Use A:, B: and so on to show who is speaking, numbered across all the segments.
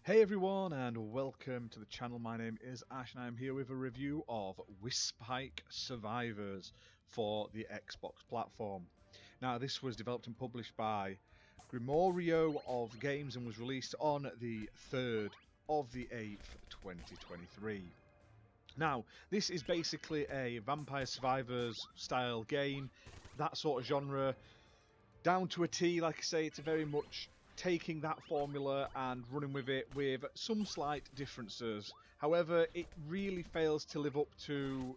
A: Hey everyone and welcome to the channel. My name is Ash and I'm here with a review of Whispike Survivors for the Xbox platform. Now this was developed and published by Grimorio of Games and was released on the 3rd of the 8th 2023. Now, this is basically a Vampire Survivors style game, that sort of genre, down to a T. Like I say, it's very much taking that formula and running with it with some slight differences. However, it really fails to live up to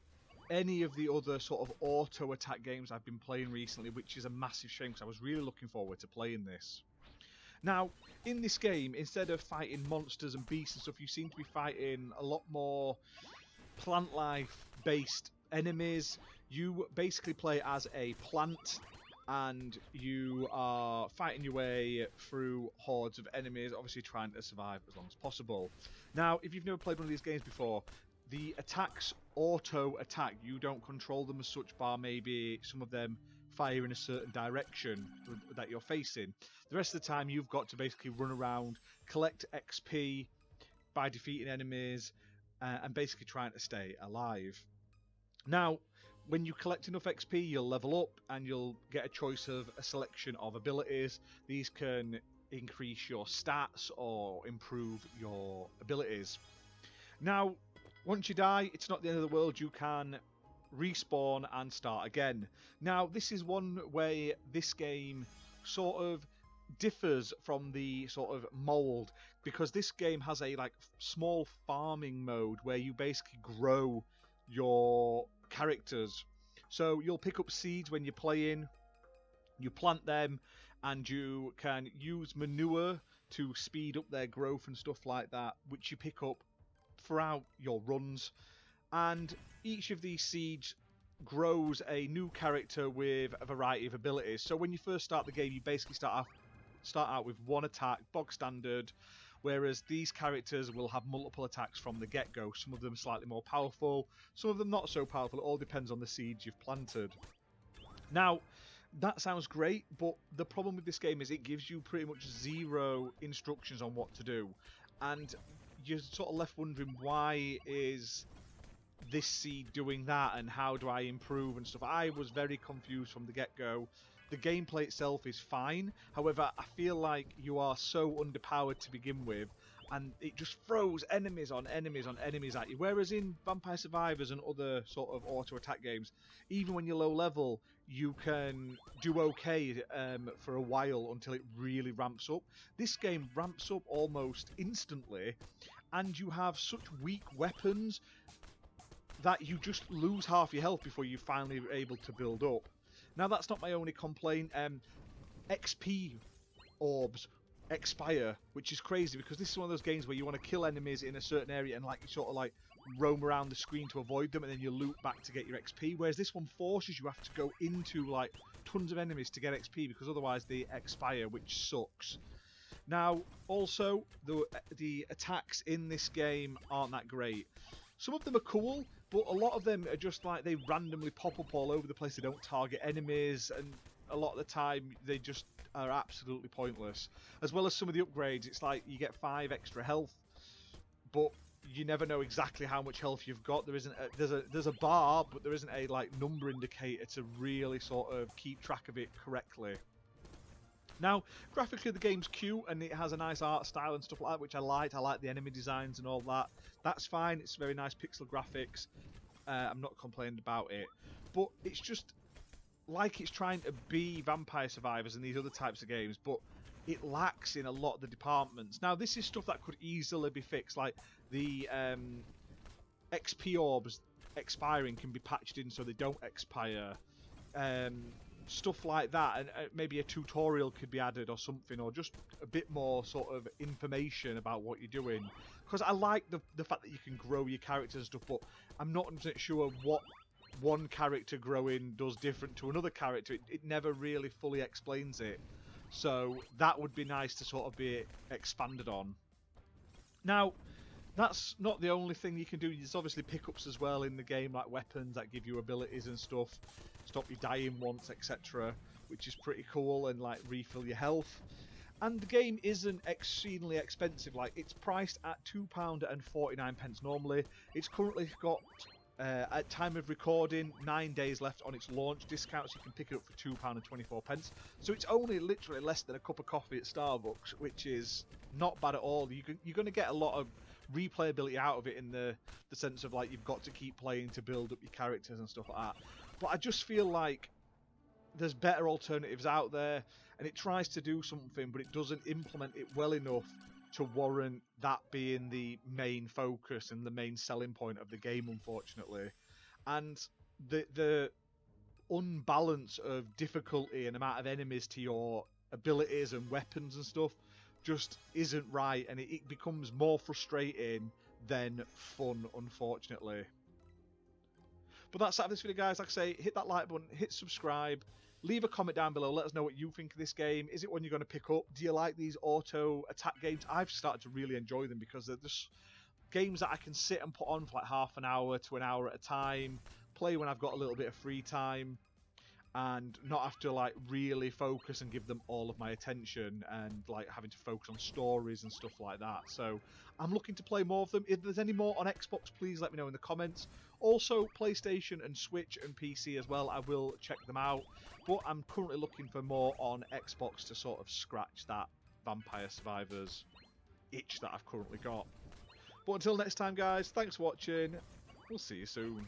A: any of the other sort of auto attack games I've been playing recently, which is a massive shame because I was really looking forward to playing this. Now, in this game, instead of fighting monsters and beasts and stuff, you seem to be fighting a lot more plant life based enemies. You basically play as a plant and you are fighting your way through hordes of enemies, obviously trying to survive as long as possible. Now, if you've never played one of these games before, the attacks auto attack. You don't control them as such, bar maybe some of them fire in a certain direction that you're facing. The rest of the time you've got to basically run around, collect XP by defeating enemies, and basically trying to stay alive. Now, when you collect enough XP, you'll level up and you'll get a choice of a selection of abilities. These can increase your stats or improve your abilities. Now, once you die, it's not the end of the world. You can respawn and start again. Now, this is one way this game sort of differs from the sort of mold, because this game has a small farming mode where you basically grow your characters. So you'll pick up seeds when you're playing, you plant them, and you can use manure to speed up their growth and stuff like that, which you pick up throughout your runs. And each of these seeds grows a new character with a variety of abilities. So when you first start the game, you basically start out with one attack, bog standard, whereas these characters will have multiple attacks from the get-go. Some of them slightly more powerful, some of them not so powerful. It all depends on the seeds you've planted. Now, that sounds great, but the problem with this game is it gives you pretty much zero instructions on what to do, and you're sort of left wondering, why is this seed doing that and how do I improve and stuff. I was very confused from the get-go. The gameplay itself is fine, however I feel like you are so underpowered to begin with and it just throws enemies on enemies on enemies at you, whereas in Vampire Survivors and other sort of auto attack games, even when you're low level you can do okay for a while until it really ramps up. This game ramps up almost instantly and you have such weak weapons that you just lose half your health before you finally are able to build up. Now, that's not my only complaint. XP orbs expire, which is crazy because this is one of those games where you want to kill enemies in a certain area and you sort of roam around the screen to avoid them and then you loop back to get your XP, whereas this one forces you have to go into tons of enemies to get XP because otherwise they expire, which sucks. Now, also, the attacks in this game aren't that great. Some of them are cool, but a lot of them are just they randomly pop up all over the place. They don't target enemies, and a lot of the time they just are absolutely pointless. As well as some of the upgrades, it's you get 5 extra health, but you never know exactly how much health you've got. There's a bar, but there isn't a number indicator to really sort of keep track of it correctly. Now, graphically the game's cute and it has a nice art style and stuff like that, which I liked. I like the enemy designs and all that. That's fine, it's very nice pixel graphics. I'm not complaining about it. But it's just it's trying to be Vampire Survivors and these other types of games, but it lacks in a lot of the departments. Now, this is stuff that could easily be fixed, like the XP orbs expiring can be patched in so they don't expire. Stuff like that, and maybe a tutorial could be added or something, or just a bit more sort of information about what you're doing, because I like the fact that you can grow your characters and stuff, but I'm not 100% sure what one character growing does different to another character. It never really fully explains it, so that would be nice to sort of be expanded on. Now, that's not the only thing you can do. There's obviously pickups as well in the game, like weapons that give you abilities and stuff, stop you dying once, etc., which is pretty cool, and refill your health. And the game isn't exceedingly expensive. Like, it's priced at £2.49 normally. It's currently got, at time of recording, 9 days left on its launch discount, so you can pick it up for £2.24. So it's only literally less than a cup of coffee at Starbucks, which is not bad at all. You're going to get a lot of replayability out of it in the sense of, like, you've got to keep playing to build up your characters and stuff like that. But I just feel like there's better alternatives out there, and it tries to do something, but it doesn't implement it well enough to warrant that being the main focus and the main selling point of the game, unfortunately. And the unbalance of difficulty and amount of enemies to your abilities and weapons and stuff just isn't right, and it becomes more frustrating than fun, unfortunately. But that's it for this video, guys. Like I say, hit that like button, hit subscribe, leave a comment down below, let us know what you think of this game. Is it one you're going to pick up? Do you like these auto attack games? I've started to really enjoy them because they're just games that I can sit and put on for like half an hour to an hour at a time, play when I've got a little bit of free time, and not have to like really focus and give them all of my attention, and like having to focus on stories and stuff like that. So I'm looking to play more of them. If there's any more on Xbox, please let me know in the comments. Also PlayStation and Switch and PC as well, I will check them out, but I'm currently looking for more on Xbox to sort of scratch that Vampire Survivors itch that I've currently got. But until next time, guys, thanks for watching. We'll see you soon.